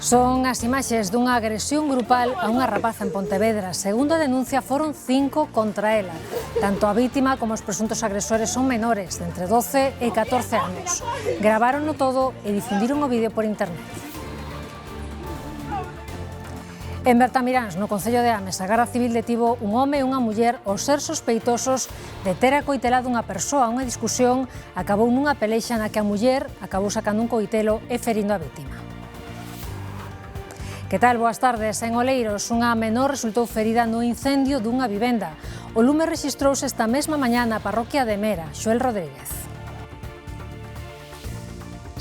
Son as imaxes dunha agresión grupal a unha rapaza en Pontevedra. Segundo a denuncia, foron 5 contra ela. Tanto a vítima como os presuntos agresores son menores, de entre 12 e 14 anos. Gravárono todo e difundiron o vídeo por internet. En Bertamiráns, no Concello de Ames, a Garda Civil detivo un home e unha muller aos ser sospeitosos de ter acoitelado unha persoa. Unha discusión acabou nunha pelexa na que a muller acabou sacando un coitelo e ferindo a vítima. Que tal? Boas tardes. En Oleiros, unha menor resultou ferida no incendio dunha vivenda. O lume rexistrouse esta mesma mañá na parroquia de Mera. Xoel Rodríguez.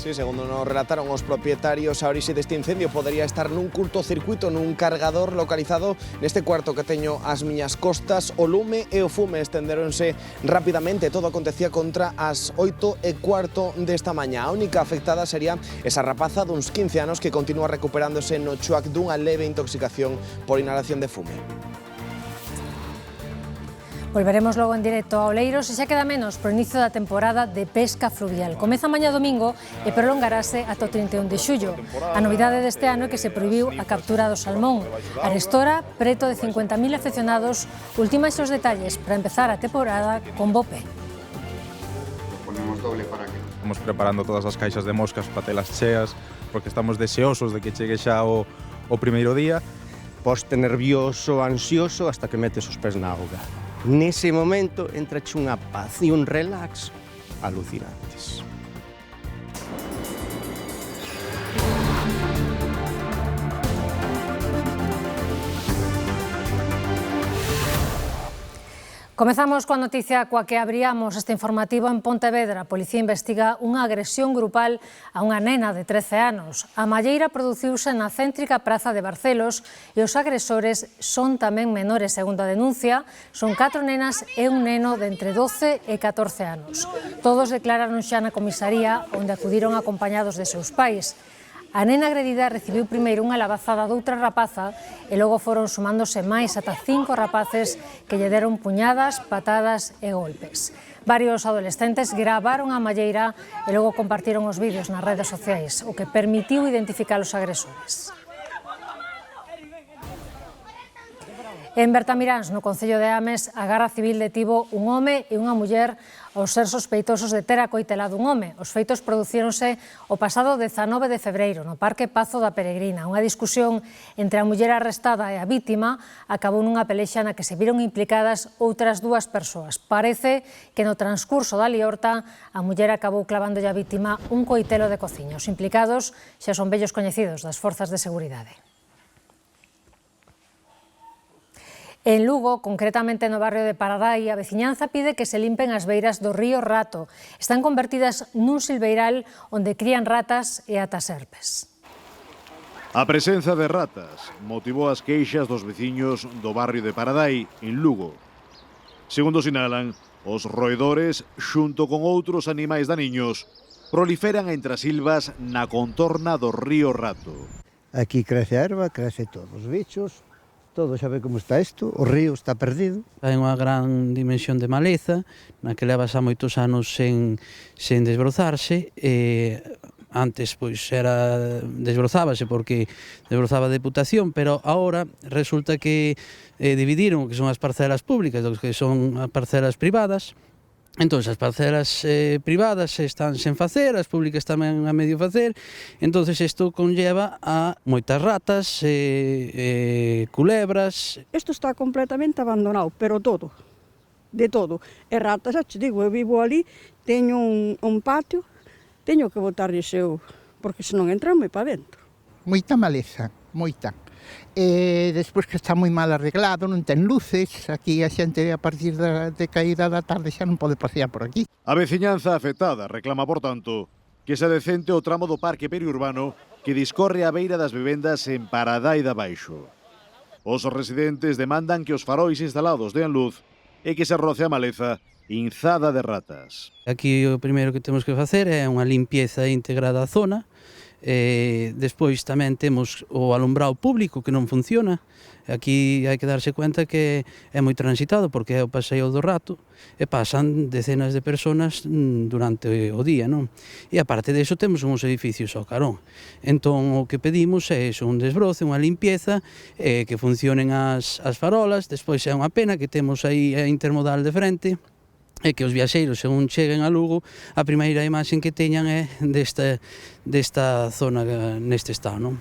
Sí, segundo nos relataron os propietarios, a orixe deste incendio podería estar nun curtocircuito nun cargador localizado neste cuarto que teño ás miñas costas. O lume e o fume estendéronse rapidamente. Todo acontecía contra as 8:15 desta mañá. A única afectada sería esa rapaza duns 15 anos que continúa recuperándose no chuac dunha leve intoxicación por inhalación de fume. Volveremos logo en directo a Oleiros e xa queda menos pro inicio da temporada de pesca fluvial. Comeza mañá domingo e prolongarase ata o 31 de xullo. A novidade deste ano é que se prohibiu a captura do salmón. Arestora, preto de 50.000 afeccionados, ultiman os detalles para empezar a temporada con bo pé. Estamos preparando todas as caixas de moscas para telas cheas, porque estamos deseosos de que chegue xa o primeiro día. Poste nervioso, ansioso, hasta que metes os pés na auga. Nese momento entrache unha paz e un relax alucinantes. Comezamos coa noticia coa que abríamos este informativo. En Pontevedra, a policía investiga unha agresión grupal a unha nena de 13 anos. A malleira produciuse na céntrica praza de Barcelos e os agresores son tamén menores, segundo a denuncia. Son 4 nenas e un neno de entre 12 e 14 anos. Todos declararon xa na comisaría, onde acudiron acompañados de seus pais. A nena agredida recibiu primeiro unha labazada doutra rapaza e logo foron sumándose máis ata 5 rapaces que lle deron puñadas, patadas e golpes. Varios adolescentes gravaron a malleira e logo compartiron os vídeos nas redes sociais, o que permitiu identificar os agresores. En Bertamiráns, no Concello de Ames, a Garda Civil detivo un home e unha muller aos ser sospeitosos de ter acoitelado un home. Os feitos producíronse o pasado 19 de febreiro no Parque Pazo da Peregrina. Unha discusión entre a muller arrestada e a vítima acabou nunha pelexa na que se viron implicadas outras 2 persoas. Parece que no transcurso da liorta a muller acabou clavándolle á vítima un coitelo de cociña. Os implicados xa son vellos coñecidos das forzas de seguridade. En Lugo, concretamente no barrio de Paradai, a veciñanza pide que se limpen as beiras do río Rato. Están convertidas nun silveiral onde crían ratas e ata serpes. A presenza de ratas motivou as queixas dos veciños do barrio de Paradai, en Lugo. Segundo sinalan, os roedores, xunto con outros animais daniños, proliferan entre as silvas na contorna do río Rato. Aquí crece a erva, crece todos os bichos. Todo, xa ve como está isto, o río está perdido. Hai unha gran dimensión de maleza, na que leva xa moitos anos sen desbrozarse, e antes pois desbrozábase porque desbrozaba a Deputación, pero agora resulta que dividiron o que son as parcelas públicas do que son as parcelas privadas. Entón, as parcelas privadas están sen facer, as públicas tamén a medio facer, entón isto conlleva a moitas ratas, culebras. Isto está completamente abandonado, pero todo, de todo. E ratas, xa te digo, eu vivo ali, teño un patio, teño que botarlle seu, porque senón entran moi para dentro. Moita maleza, moita. E despois que está moi mal arreglado, non ten luces, aquí a xente a partir de caída da tarde xa non pode pasear por aquí. A veciñanza afectada reclama, por tanto, que se decente o tramo do parque periurbano que discorre a beira das vivendas en Paradai da Baixo. Os residentes demandan que os farois instalados dean luz e que se roce a maleza inzada de ratas. Aquí o primeiro que temos que facer é unha limpieza íntegra da zona, Despois tamén temos o alumbrado público que non funciona. Aquí hai que darse cuenta que é moi transitado porque é o paseo do rato e pasan decenas de persoas durante o día, non? E aparte disso temos uns edificios ao carón. Entón o que pedimos é iso, un desbroce, unha limpieza, que funcionen as farolas. Despois é unha pena que temos aí a intermodal de frente e que os viaxeiros, según cheguen a Lugo, a primeira imaxe que teñan é desta zona neste estado, non?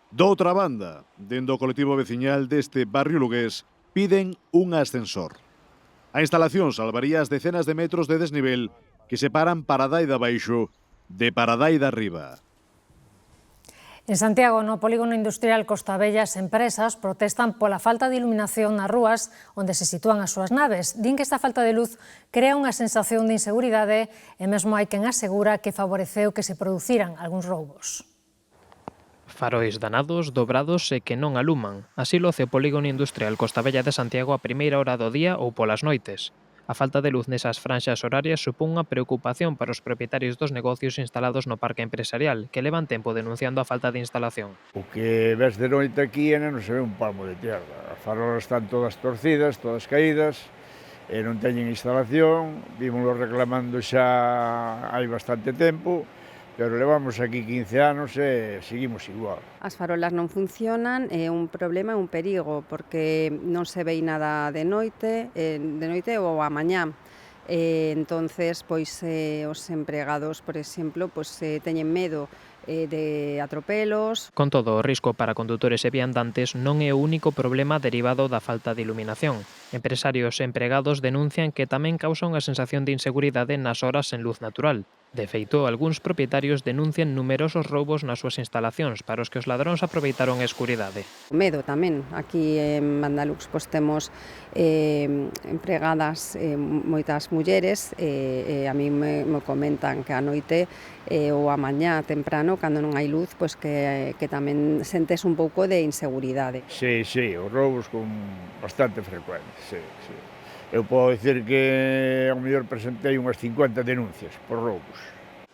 Doutra banda, dentro do colectivo veciñal deste barrio lugués, piden un ascensor. A instalación salvaría as decenas de metros de desnivel que separan Paradai de Baixo de Paradai de Arriba. En Santiago, no polígono industrial Costa Bella, as empresas protestan pola falta de iluminación nas rúas onde se sitúan as súas naves. Din que esta falta de luz crea unha sensación de inseguridade e mesmo hai quen asegura que favoreceu que se produciran algúns roubos. Farois danados, dobrados e que non aluman. Así loce o polígono industrial Costa Bella de Santiago a primeira hora do día ou polas noites. A falta de luz nesas franxas horarias supón unha preocupación para os propietarios dos negocios instalados no parque empresarial, que levan tempo denunciando a falta de instalación. O que ves de noite aquí non se ve un palmo de terra. As farolas están todas torcidas, todas caídas, e non teñen instalación. Vímoslo reclamando xa hai bastante tempo, pero levamos aquí 15 anos e seguimos igual. As farolas non funcionan, é un problema, é un perigo, porque non se ve nada de noite ou a mañá. Entonces, pois os empregados, por exemplo, teñen medo de atropelos. Con todo, o risco para condutores e viandantes non é o único problema derivado da falta de iluminación. Empresarios e empregados denuncian que tamén causa unha sensación de inseguridade nas horas sen luz natural. De feito, algúns propietarios denuncian numerosos roubos nas súas instalacións para os que os ladróns aproveitaron a escuridade. Medo tamén. Aquí en Bandalux temos empregadas moitas mulleres e a mí me comentan que a noite ou a mañá temprano, cando non hai luz, que tamén sentes un pouco de inseguridade. Sí, os roubos con bastante frecuencia, sí. Eu podo dicir que ao mellor presentei unhas 50 denuncias por roubos.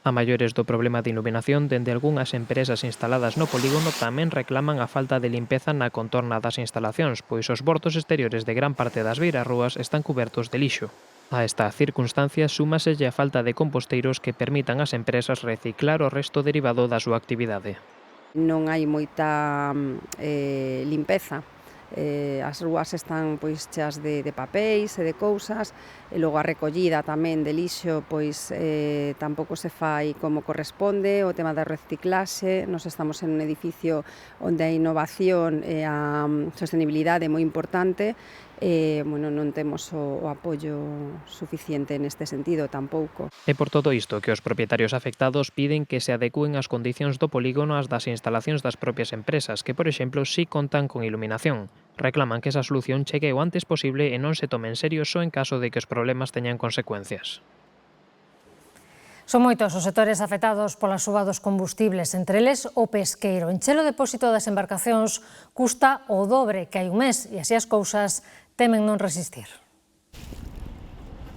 A maiores do problema de iluminación, dende algunhas empresas instaladas no polígono tamén reclaman a falta de limpeza na contorna das instalacións, pois os bordos exteriores de gran parte das beirarrúas están cubertos de lixo. A esta circunstancia súmaselle a falta de composteiros que permitan ás empresas reciclar o resto derivado da súa actividade. Non hai moita limpeza. As rúas están cheas de papéis e de cousas, e logo a recollida tamén de lixo tampouco se fai como corresponde. O tema da reciclaxe, nos estamos en un edificio onde a innovación e a sostenibilidade é moi importante, non temos o apoio suficiente neste sentido tampouco. É por todo isto que os propietarios afectados piden que se adecúen as condicións do polígono ás das instalacións das propias empresas, que, por exemplo, si contan con iluminación. Reclaman que esa solución chegue o antes posible e non se tome en serio só en caso de que os problemas teñan consecuencias. Son moitos os sectores afectados pola suba dos combustibles, entre eles o pesqueiro. Encher o depósito das embarcacións custa o dobre que hai un mes e así as cousas temen non resistir.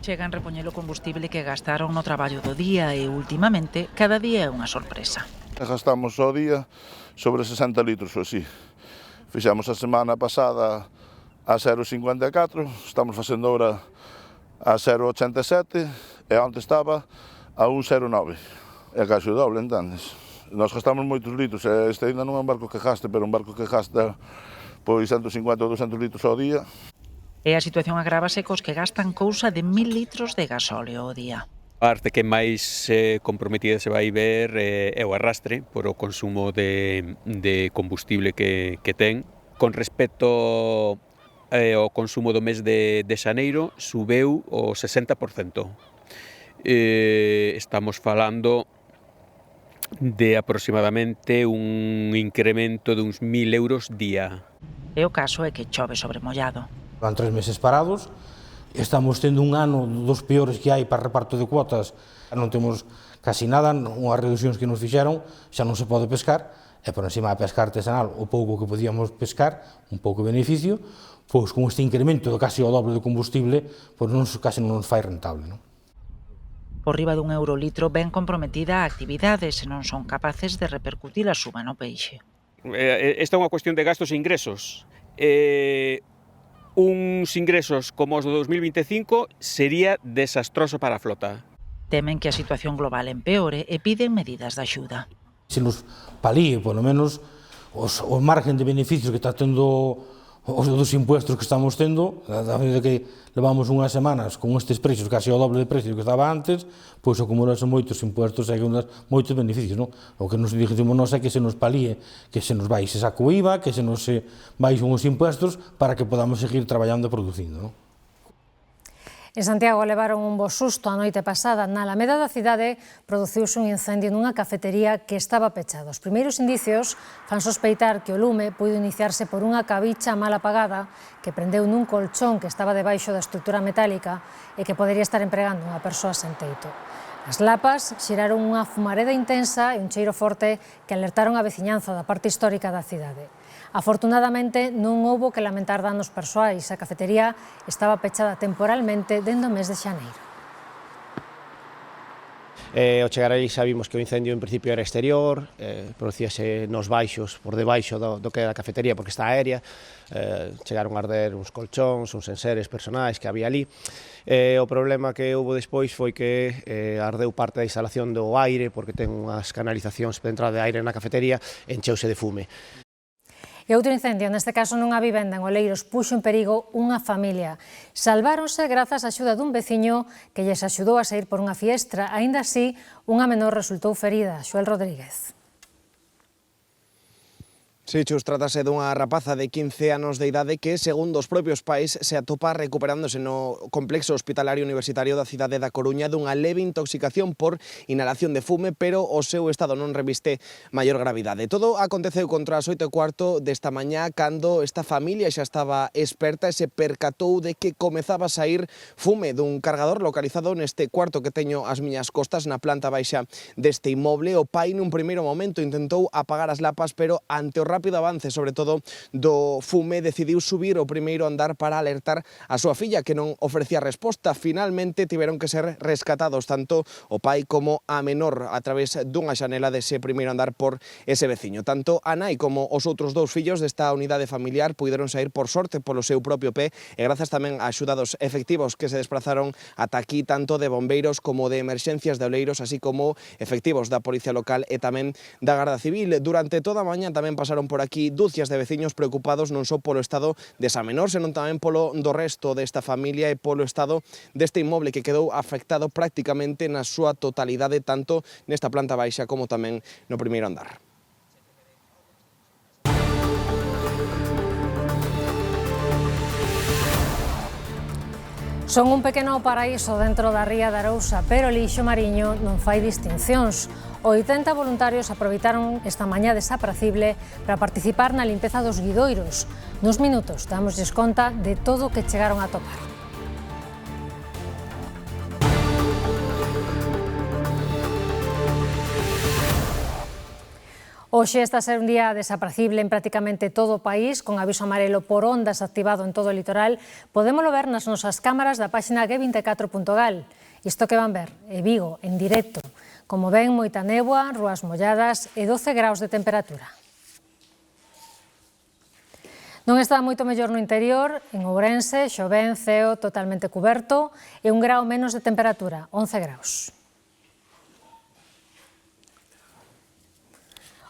Chegan repoñer o combustible que gastaron no traballo do día e, últimamente, cada día é unha sorpresa. Gastamos ao día sobre 60 litros ou así. Fixemos a semana pasada a 0,54, estamos facendo ahora a 0,87 e onte estaba a 1,09. É casi o doble, entendes? Nós gastamos moitos litros, este ainda non é un barco que gaste, pero un barco que gasta 150 ou 200 litros ao día. E a situación agrávase cos que gastan cousa de 1000 litros de gasóleo ao día. A parte que máis comprometida se vai ver é o arrastre por o consumo de combustible que ten. Con respecto ao consumo do mes de xaneiro, subeu o 60%. Estamos falando de aproximadamente un incremento de uns 1000 euros día. E o caso é que chove sobre mollado. Van 3 meses parados. Estamos tendo un ano dos peores que hai para reparto de cuotas. Non temos casi nada, unhas reduccións que nos fixeron, xa non se pode pescar, e por encima de pescar artesanal, o pouco que podíamos pescar, un pouco de beneficio, pois con este incremento de casi o doble de combustible, pois casi non nos fai rentable, non? Por riba dun euro litro ven comprometida a actividade se non son capaces de repercutir a suba no peixe. Esta é unha cuestión de gastos e ingresos. Uns ingresos como os do 2025 sería desastroso para a flota. Temen que a situación global empeore e piden medidas de axuda. Se nos palíe, polo menos, os margen de beneficios que está tendo os dos impuestos que estamos tendo, a medida que levamos unhas semanas con estes precios casi ao doble de precio que estaba antes, pois acumularse moitos impuestos e moitos beneficios, non? O que nos dixemos nós é que se nos palíe, que se nos baixe saco IVA, que se nos baixen os impuestos para que podamos seguir traballando e producindo, non? En Santiago levaron un bo susto a noite pasada. Na Alameda da cidade produciuse un incendio nunha cafetería que estaba pechada. Os primeiros indicios fan sospeitar que o lume puido iniciarse por unha cabicha mal apagada que prendeu nun colchón que estaba debaixo da estrutura metálica e que podería estar empregando unha persoa sen teito. As lapas xeraron unha fumareda intensa e un cheiro forte que alertaron a veciñanza da parte histórica da cidade. Afortunadamente, non houbo que lamentar danos persoais. A cafetería estaba pechada temporalmente dende o mes de xaneiro. Ao chegar aí sabimos que o incendio en principio era exterior, producíase nos baixos, por debaixo do que era a cafetería, porque está aérea, chegaron a arder uns colchóns, uns enseres personais que había ali. O problema que houve despois foi que ardeu parte da instalación do aire, porque ten unhas canalizacións de entrada de aire na cafetería, encheuse de fume. E outro incendio, neste caso nunha vivenda en Oleiros, puxo en perigo unha familia. Salváronse grazas á axuda dun veciño que lles axudou a sair por unha fiestra. Aínda así, unha menor resultou ferida. Xoel Rodríguez. Sí, Chus, trátase dunha rapaza de 15 anos de idade que, segundo os propios pais, se atopa recuperándose no complexo hospitalario universitario da cidade da Coruña dunha leve intoxicación por inhalación de fume, pero o seu estado non reviste maior gravidade. Todo aconteceu contra as 8:15 desta mañá, cando esta familia xa estaba experta e se percatou de que comezaba a sair fume dun cargador localizado neste cuarto que teño ás miñas costas, na planta baixa deste inmoble. O pai, nun primeiro momento, intentou apagar as lapas, pero ante o rápido avance, sobre todo do fume, decidiu subir o primeiro andar para alertar a súa filla, que non ofrecía resposta. Finalmente tiveron que ser rescatados tanto o pai como a menor a través dunha xanela dese primeiro andar por ese veciño. Tanto a nai como os outros dous fillos desta unidade familiar puideron sair por sorte polo seu propio pé e grazas tamén a axuda dos efectivos que se desplazaron ata aquí, tanto de bombeiros como de emerxencias de Oleiros, así como efectivos da Policía Local e tamén da Garda Civil. Durante toda a mañá tamén pasaron por aquí dúcias de veciños preocupados non só polo estado desa menor, senón tamén polo do resto desta familia e polo estado deste inmoble que quedou afectado prácticamente na súa totalidade, tanto nesta planta baixa como tamén no primeiro andar. Son un pequeno paraíso dentro da ría de Arousa, pero o lixo mariño non fai distincións. 80 voluntarios aproveitaron esta mañá desapracible para participar na limpeza dos guidoiros. Nuns minutos dámosles conta de todo o que chegaron a topar. Hoxe está a ser un día desapracible en prácticamente todo o país, con aviso amarelo por ondas activado en todo o litoral. Podémolo ver nas nosas cámaras da páxina g24.gal. Isto que van ver é Vigo, en directo. Como ven, moita néboa, rúas molladas e 12 graus de temperatura. Non está moito mellor no interior, en Ourense, xoven, ceo totalmente cuberto e 1 grao menos de temperatura, 11 graus.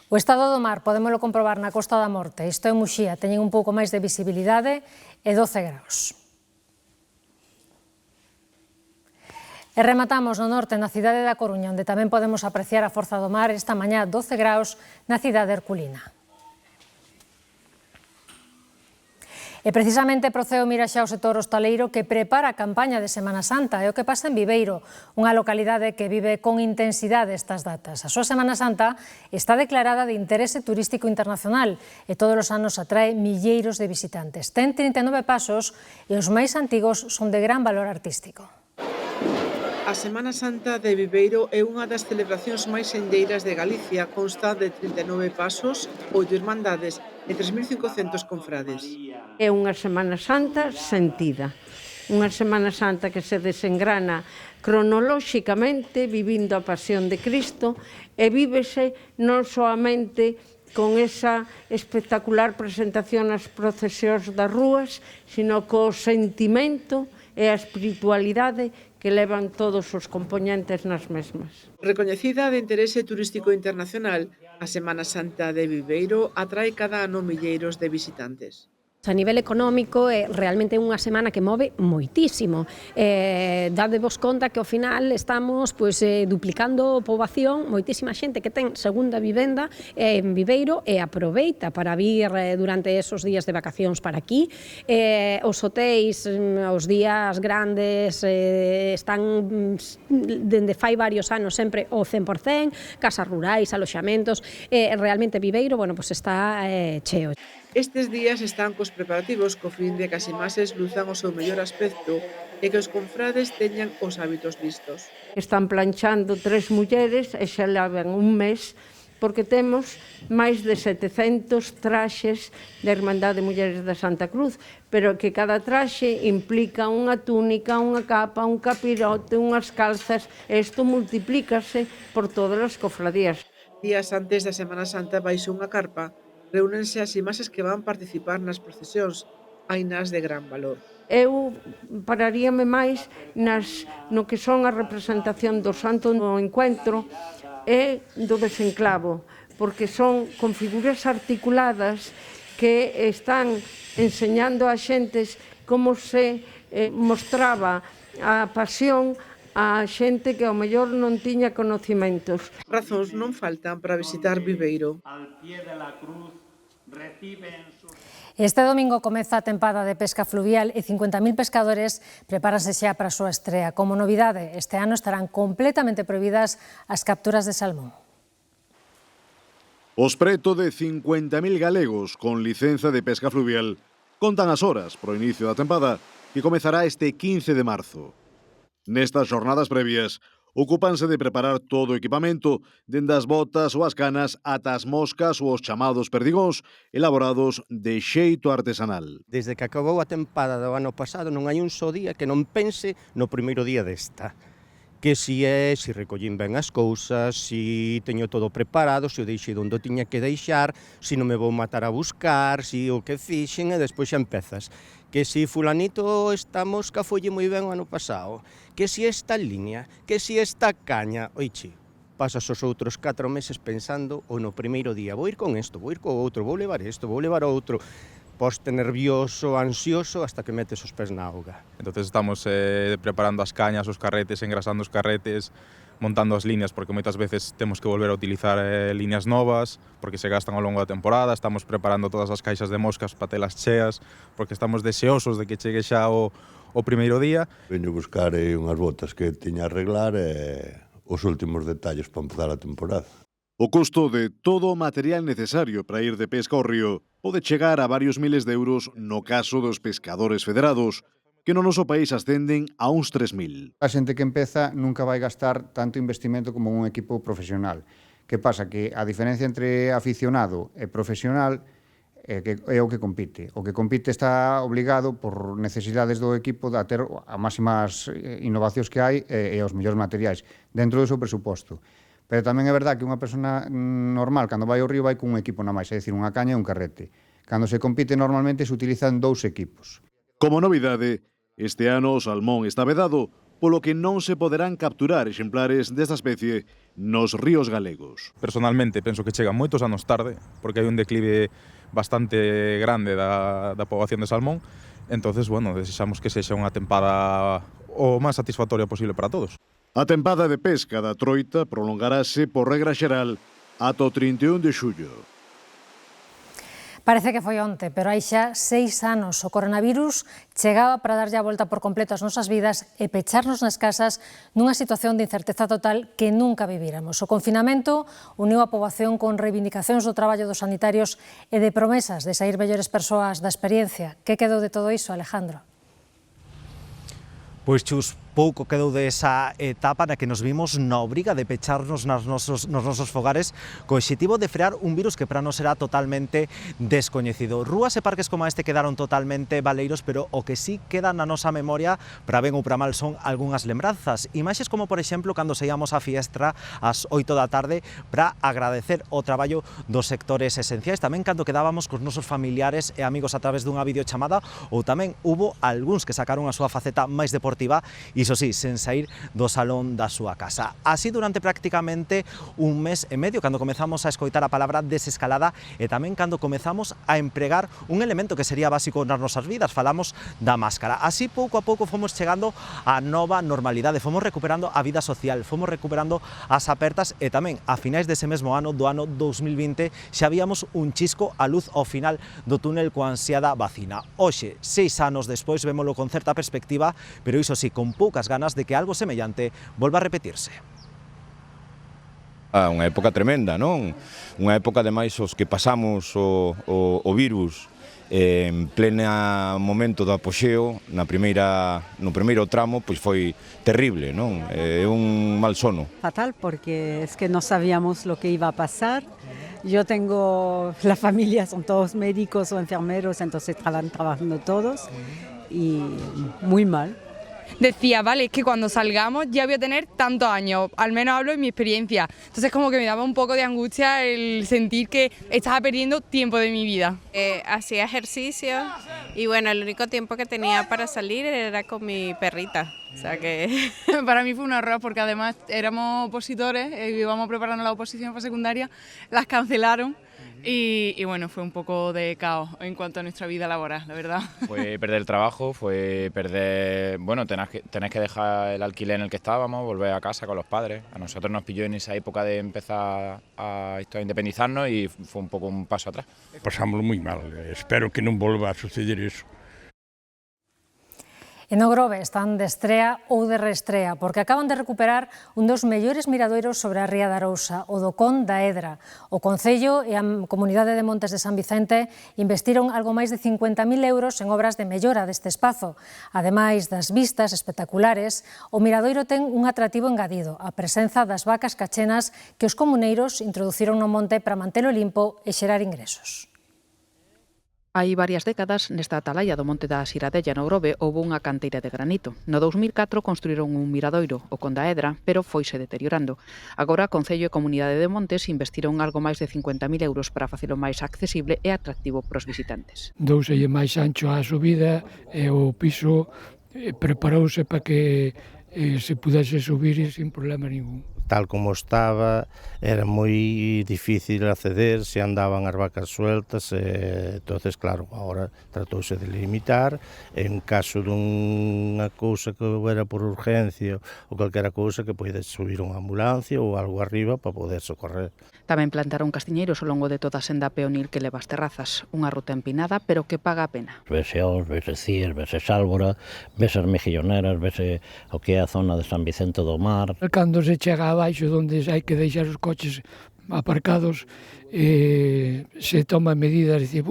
O estado do mar podémolo comprobar na Costa da Morte, isto é Muxía, teñen un pouco máis de visibilidade e 12 graus. E rematamos no norte, na cidade da Coruña, onde tamén podemos apreciar a forza do mar, esta mañá 12 graus na cidade herculina. E precisamente Proceo mira xa o sector hostaleiro que prepara a campaña de Semana Santa. É o que pasa en Viveiro, unha localidade que vive con intensidade estas datas. A súa Semana Santa está declarada de interese turístico internacional e todos os anos atrae milleiros de visitantes. Ten 39 pasos e os máis antigos son de gran valor artístico. A Semana Santa de Viveiro é unha das celebracións máis xendeiras de Galicia, consta de 39 pasos, 8 irmandades e 3.500 confrades. É unha Semana Santa sentida. unha Semana Santa que se desengrana cronolóxicamente, vivindo a pasión de Cristo, e vívese non soamente con esa espectacular presentación nas procesións das rúas, sino co sentimento e a espiritualidade que levan todos os componentes nas mesmas. Recoñecida de interese turístico internacional, a Semana Santa de Viveiro atrae cada ano milleiros de visitantes. A nivel económico é realmente unha semana que move moitísimo. Dadevos conta que ao final estamos duplicando poboación, moitísima xente que ten segunda vivenda en Viveiro e aproveita para vir durante esos días de vacacións para aquí. Os hotéis, os días grandes, están dende fai varios anos sempre o 100%, casas rurais, aloxamentos, realmente Viveiro, está cheo. Estes días están cos preparativos co fin de que as imaxes luzan o seu mellor aspecto e que os confrades teñan os hábitos listos. Están planchando 3 mulleres e xa levan un mes porque temos máis de 700 traxes da Irmandade de Mulleres da Santa Cruz, pero que cada traxe implica unha túnica, unha capa, un capirote, unhas calzas, e isto multiplícase por todas as cofradías. Días antes da Semana Santa baixo unha carpa, reúnense as imaxes que van participar nas procesións, hainas de gran valor. Eu pararíame máis no que son a representación do Santo no Encuentro e do Desenclavo, porque son con figuras articuladas que están enseñando a xentes como se mostraba a pasión a xente que ao mellor non tiña conocimentos. Razóns non faltan para visitar Viveiro. Este domingo comeza a tempada de pesca fluvial e 50.000 pescadores prepáranse xa para a súa estrea. Como novidade, este ano estarán completamente prohibidas as capturas de salmón. Os preto de 50.000 galegos con licenza de pesca fluvial contan as horas para o inicio da tempada que comezará este 15 de marzo. Nestas xornadas previas, ocúpanse de preparar todo o equipamento, dende as botas ou as canas ata as moscas ou os chamados perdigóns, elaborados de xeito artesanal. Desde que acabou a tempada do ano pasado non hai un só día que non pense no primeiro día desta. Que si recollín ben as cousas, si teño todo preparado, si o deixei onde o tiña que deixar, si non me vou matar a buscar, si o que fixen e despois xa empezas. Que si fulanito esta mosca folle moi ben o ano pasado, que si esta línea, que si esta caña, oiche, pasas os outros 4 meses pensando o no primeiro día, vou ir con isto, vou ir co outro, vou levar isto, vou levar outro, poste nervioso, ansioso, hasta que metes os pés na auga. Entonces estamos preparando as cañas, os carretes, engrasando os carretes, montando as líneas, porque moitas veces temos que volver a utilizar líneas novas, porque se gastan ao longo da temporada, estamos preparando todas as caixas de moscas para telas cheas, porque estamos deseosos de que chegue xa o primeiro día. Veño buscar unhas botas que tiña a arreglar e os últimos detalles para empezar a temporada. O custo de todo o material necesario para ir de pesca ao río pode chegar a varios miles de euros no caso dos pescadores federados, que no noso país ascenden a uns 3.000. A xente que empeza nunca vai gastar tanto investimento como un equipo profesional. Que pasa? Que a diferencia entre aficionado e profesional é o que compite. O que compite está obligado por necesidades do equipo a ter as máximas innovacións que hai e os mellores materiais dentro do seu presuposto. Pero tamén é verdad que unha persona normal, cando vai ao río, vai con un equipo na máis, é dicir, unha caña e un carrete. Cando se compite, normalmente se utilizan 2 equipos. Como novidade, este ano o salmón está vedado, polo que non se poderán capturar exemplares desta especie nos ríos galegos. Personalmente, penso que chegan moitos anos tarde, porque hai un declive bastante grande da poboación de salmón. Entonces, desexamos que sexa unha tempada o máis satisfactoria posible para todos. A tempada de pesca da troita prolongarase por regra xeral ata o 31 de xullo. Parece que foi onte, pero hai xa 6 anos. O coronavirus chegaba para darlle a volta por completo ás nosas vidas e pecharnos nas casas nunha situación de incerteza total que nunca vivíramos. O confinamento uniu a poboación con reivindicacións do traballo dos sanitarios e de promesas de sair mellores persoas da experiencia. Que quedou de todo iso, Alejandro? Pois, Chus, pouco quedou desa etapa na que nos vimos na obriga de pecharnos nos nosos fogares co obxectivo de frear un virus que para nos era totalmente descoñecido. Rúas e parques como este quedaron totalmente baleiros, pero o que sí queda na nosa memoria, para ben ou para mal, son algunhas lembranzas. Imaxes como, por exemplo, cando saíamos a fiestra ás 8 da tarde para agradecer o traballo dos sectores esenciais, tamén cando quedábamos cos nosos familiares e amigos a través dunha videochamada, ou tamén hubo algúns que sacaron a súa faceta máis deportiva, iso sí, sen sair do salón da súa casa. Así durante prácticamente un mes e medio, cando comezamos a escoitar a palabra desescalada e tamén cando comezamos a empregar un elemento que sería básico nas nosas vidas, falamos da máscara. Así pouco a pouco fomos chegando á nova normalidade, fomos recuperando a vida social, fomos recuperando as apertas e tamén a finais dese mesmo ano, do ano 2020, xa víamos un chisco a luz ao final do túnel coa ansiada vacina. Hoxe, 6 anos despois, vémolo con certa perspectiva, pero iso sí, con poucas ganas de que algo semellante volva a repetirse. Unha época tremenda, non? Unha época, ademais, os que pasamos o virus en plena momento do apoxeo, no primeiro tramo, pois foi terrible, non? É un mal sono. Fatal, porque es que no sabíamos lo que iba a pasar. Yo tengo, la familia son todos médicos o enfermeros, entonces estaban trabajando todos y muy mal. Decía, vale, es que cuando salgamos ya voy a tener tantos años, al menos hablo de mi experiencia. Entonces como que me daba un poco de angustia el sentir que estaba perdiendo tiempo de mi vida. Hacía ejercicio y bueno, el único tiempo que tenía para salir era con mi perrita. O sea que para mí fue un error porque además éramos opositores, íbamos preparando la oposición para secundaria, las cancelaron. Y bueno, fue un poco de caos en cuanto a nuestra vida laboral, la verdad. Fue perder el trabajo, fue perder, bueno, tenés que dejar el alquiler en el que estábamos, volver a casa con los padres. A nosotros nos pilló en esa época de empezar a independizarnos y fue un poco un paso atrás. Pasámoslo muy mal, espero que non volva a suceder eso. E no Grove están de estrea ou de reestrea, porque acaban de recuperar un dos mellores miradoiros sobre a ría da Arousa, o do Con da Edra. O Concello e a Comunidade de Montes de San Vicente investiron algo máis de 50.000 euros en obras de mellora deste espazo. Ademais das vistas espectaculares, o miradoiro ten un atractivo engadido, a presenza das vacas cachenas que os comuneiros introduciron no monte para mantelo limpo e xerar ingresos. Hai varias décadas, nesta atalaya do Monte da Siradella no Grove, houve unha canteira de granito. No 2004 construíron un miradoiro, o Con da Edra, pero foise deteriorando. Agora, Concello e Comunidade de Montes investiron algo máis de 50.000 euros para facelo máis accesible e atractivo para os visitantes. Douselle máis ancho a subida e o piso preparouse para que se pudese subir sin problema ningún. Tal como estaba, era moi difícil acceder, se andaban as vacas sueltas, entonces claro, agora tratouse de limitar, en caso dunha cousa que houbera por urgencia ou calquera cousa que podes subir unha ambulancia ou algo arriba para poder socorrer. Tamén plantaron castiñeiros ao longo de toda a senda peonil que leva as terrazas, unha ruta empinada, pero que paga a pena. Vese Os, vese Cíes, vese Sálvora, vese as Mejilloneras, vese o que é a zona de San Vicente do Mar. Cando se chega abaixo onde hai que deixar os coches aparcados, se toma medidas de dicir,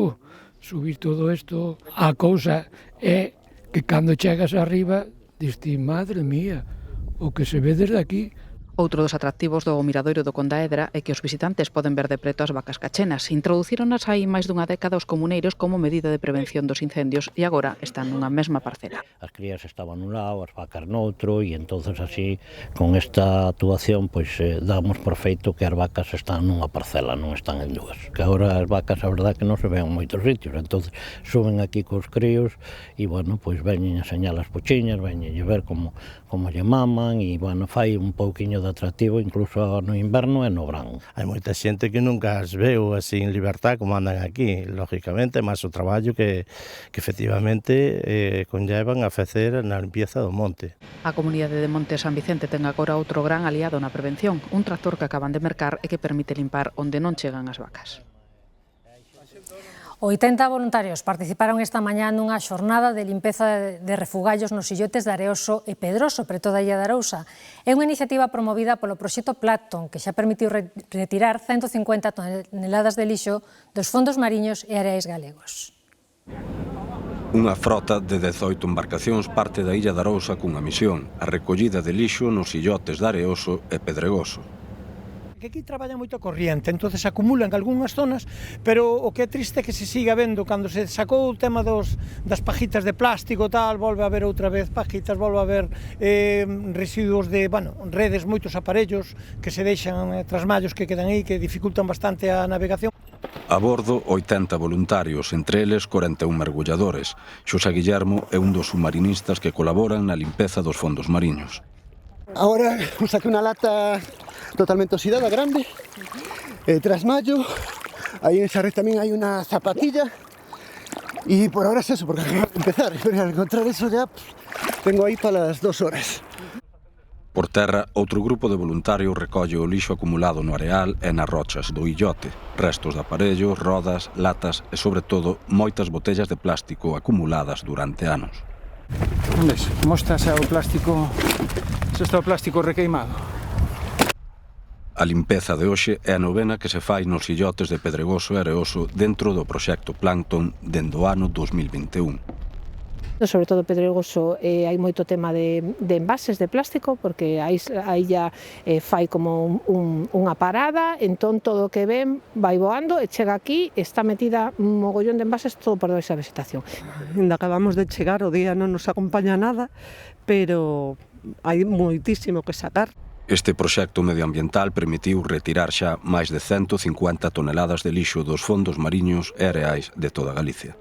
subir todo isto. A cousa é que cando chegas arriba, diste, madre mía, o que se ve desde aquí. Outro dos atractivos do miradoiro do Con da Edra é que os visitantes poden ver de preto as vacas cachenas. Introducíronas hai máis dunha década os comuneiros como medida de prevención dos incendios e agora están nunha mesma parcela. As crías estaban nun lado, as vacas noutro e entonces así, con esta actuación, pois damos por feito que as vacas están nunha parcela, non están en dúas. Que agora as vacas, a verdade, que non se ven en moitos sitios, entonces suben aquí cos críos e, bueno, pois veñen a señalar as pochiñas, veñen a ver como lle maman e, bueno, fai un pouquiño de atractivo incluso no inverno e no verán. Hai moita xente que nunca as veu así en libertad como andan aquí, lógicamente, máis o traballo que efectivamente conllevan a facer na limpieza do monte. A Comunidade de Monte San Vicente ten agora outro gran aliado na prevención, un tractor que acaban de mercar e que permite limpar onde non chegan as vacas. 80 voluntarios participaron esta mañá nunha xornada de limpeza de refugallos nos illotes de Areoso e Pedroso, preto da Illa de Arousa. É unha iniciativa promovida polo proxecto Plancton, que xa permitiu retirar 150 toneladas de lixo dos fondos mariños e areais galegos. Unha frota de 18 embarcacións parte da Illa da Arousa cunha misión, a recollida de lixo nos illotes de Areoso e Pedregoso. Que aquí traballa moito a corriente, entonces acumulan algunhas zonas, pero o que é triste é que se siga vendo, cando se sacou o tema das pajitas de plástico tal, volve a haber outra vez pajitas, volve a haber residuos de, redes, moitos aparellos que se deixan trasmallos que quedan aí, que dificultan bastante a navegación. A bordo, 80 voluntarios, entre eles 41 mergulladores. Xosé Guillermo é un dos submarinistas que colaboran na limpeza dos fondos mariños. Ahora saqué unha lata totalmente oxidada, grande, trasmallo, aí en esa red tamén hai unha zapatilla, y por ahora es eso, porque acabo de empezar, pero al encontrar eso ya tengo aí para las 2 horas. Por terra, outro grupo de voluntarios recolle o lixo acumulado no areal e nas rochas do illote, restos de aparellos, rodas, latas e, sobre todo, moitas botellas de plástico acumuladas durante anos. ¿Ves? Como está o plástico? Eso está o plástico requeimado. A limpeza de hoxe é a novena que se fai nos illotes de Pedregoso e Areoso dentro do proxecto Plankton dende o ano 2021. Sobre todo Pedregoso hai moito tema de envases de plástico, porque a illa fai como unha parada, entón todo o que ven vai voando e chega aquí, está metida un mogollón de envases todo por esa vegetación. Ainda acabamos de chegar, o día non nos acompaña nada, pero hai moitísimo que sacar. Este proxecto medioambiental permitiu retirar xa máis de 150 toneladas de lixo dos fondos mariños e areais de toda Galicia.